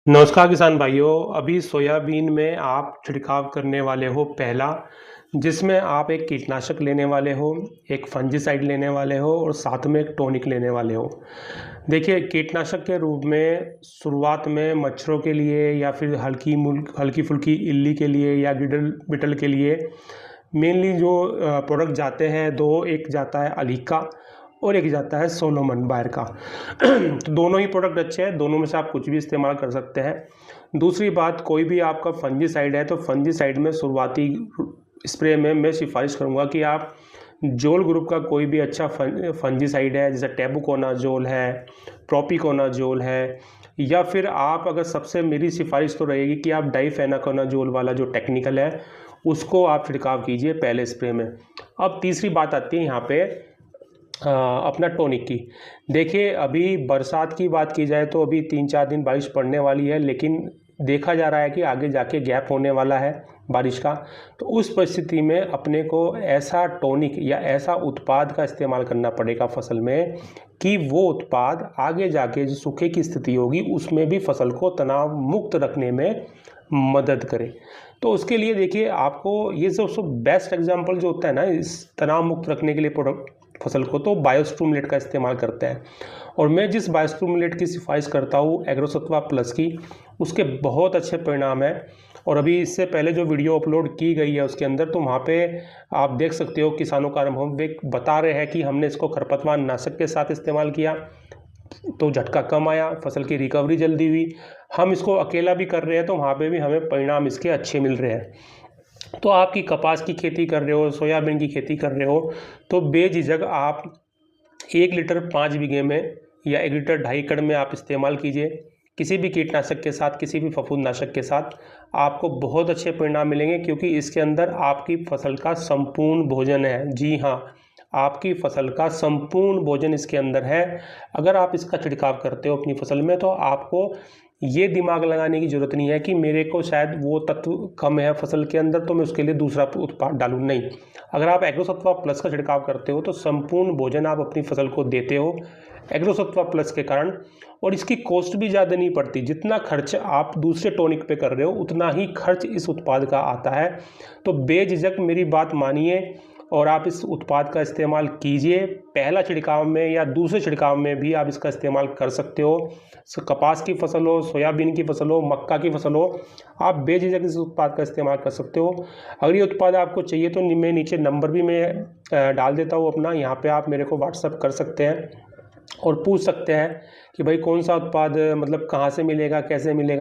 नमस्कार किसान भाइयों, अभी सोयाबीन में आप छिड़काव करने वाले हो पहला, जिसमें आप एक कीटनाशक लेने वाले हो, एक फंजीसाइड लेने वाले हो और साथ में एक टॉनिक लेने वाले हो। देखिए, कीटनाशक के रूप में शुरुआत में मच्छरों के लिए या फिर हल्की-फुल्की इल्ली के लिए या गिडल बिटल के लिए मेनली जो प्रोडक्ट जाते हैं 2, एक जाता है अलीका और एक जाता है सोलोमन बायर का। तो दोनों ही प्रोडक्ट अच्छे हैं, दोनों में से आप कुछ भी इस्तेमाल कर सकते हैं। दूसरी बात, कोई भी आपका फंजीसाइड है तो फंजीसाइड में शुरुआती स्प्रे में मैं सिफारिश करूँगा कि आप जोल ग्रुप का कोई भी अच्छा फंजीसाइड है, जैसे टेबुकोनाजोल है, प्रोपिकोनाजोल है, या फिर आप अगर सबसे मेरी सिफारिश तो रहेगी कि आप डाइफेनाकोनाजोल वाला जो टेक्निकल है उसको आप छिड़काव कीजिए पहले स्प्रे में। अब तीसरी बात आती है यहाँ पे अपना टॉनिक की। देखिए, अभी बरसात की बात की जाए तो अभी 3-4 दिन बारिश पड़ने वाली है, लेकिन देखा जा रहा है कि आगे जाके गैप होने वाला है बारिश का। तो उस परिस्थिति में अपने को ऐसा टॉनिक या ऐसा उत्पाद का इस्तेमाल करना पड़ेगा फसल में कि वो उत्पाद आगे जाके जो सूखे की स्थिति होगी उसमें भी फसल को तनाव मुक्त रखने में मदद करे। तो उसके लिए देखिए, आपको ये सबसे बेस्ट एग्जांपल जो होता है ना इस तनाव मुक्त रखने के लिए प्रोडक्ट फसल को, तो बायोस्टिमुलेट का इस्तेमाल करते हैं। और मैं जिस बायोस्टिमुलेट की सिफारिश करता हूँ एग्रोसत्वा प्लस की, उसके बहुत अच्छे परिणाम हैं। और अभी इससे पहले जो वीडियो अपलोड की गई है उसके अंदर, तो वहाँ पे आप देख सकते हो किसानों का अनुभव वे बता रहे हैं कि हमने इसको खरपतवार नाशक के साथ इस्तेमाल किया तो झटका कम आया, फसल की रिकवरी जल्दी हुई। हम इसको अकेला भी कर रहे हैं तो वहाँ पे भी हमें परिणाम इसके अच्छे मिल रहे हैं। तो आपकी कपास की खेती कर रहे हो, सोयाबीन की खेती कर रहे हो, तो बेझिझक आप 1 लीटर 5 बीघे में या 1 लीटर 2.5 एकड़ में आप इस्तेमाल कीजिए। किसी भी कीटनाशक के साथ, किसी भी फफूंदनाशक के साथ आपको बहुत अच्छे परिणाम मिलेंगे, क्योंकि इसके अंदर आपकी फसल का संपूर्ण भोजन है। जी हाँ, आपकी फसल का संपूर्ण भोजन इसके अंदर है। अगर आप इसका छिड़काव करते हो अपनी फसल में, तो आपको ये दिमाग लगाने की ज़रूरत नहीं है कि मेरे को शायद वो तत्व कम है फसल के अंदर तो मैं उसके लिए दूसरा उत्पाद डालूँ, नहीं। अगर आप एग्रोसत्वा प्लस का छिड़काव करते हो तो संपूर्ण भोजन आप अपनी फसल को देते हो एग्रोसत्वा प्लस के कारण, और इसकी कॉस्ट भी ज़्यादा नहीं पड़ती। जितना खर्च आप दूसरे टॉनिक पे कर रहे हो उतना ही खर्च इस उत्पाद का आता है। तो बेझिझक मेरी बात मानिए और आप इस उत्पाद का इस्तेमाल कीजिए। पहला छिड़काव में या दूसरे छिड़काव में भी आप इसका इस्तेमाल कर सकते हो। कपास की फसल हो, सोयाबीन की फसल हो, मक्का की फसल हो, आप बेझिझक इस उत्पाद का इस्तेमाल कर सकते हो। अगर ये उत्पाद आपको चाहिए तो मैं नीचे नंबर भी मैं डाल देता हूँ अपना, यहाँ पे आप मेरे को व्हाट्सअप कर सकते हैं और पूछ सकते हैं कि भाई कौन सा उत्पाद मतलब कहाँ से मिलेगा, कैसे मिलेगा।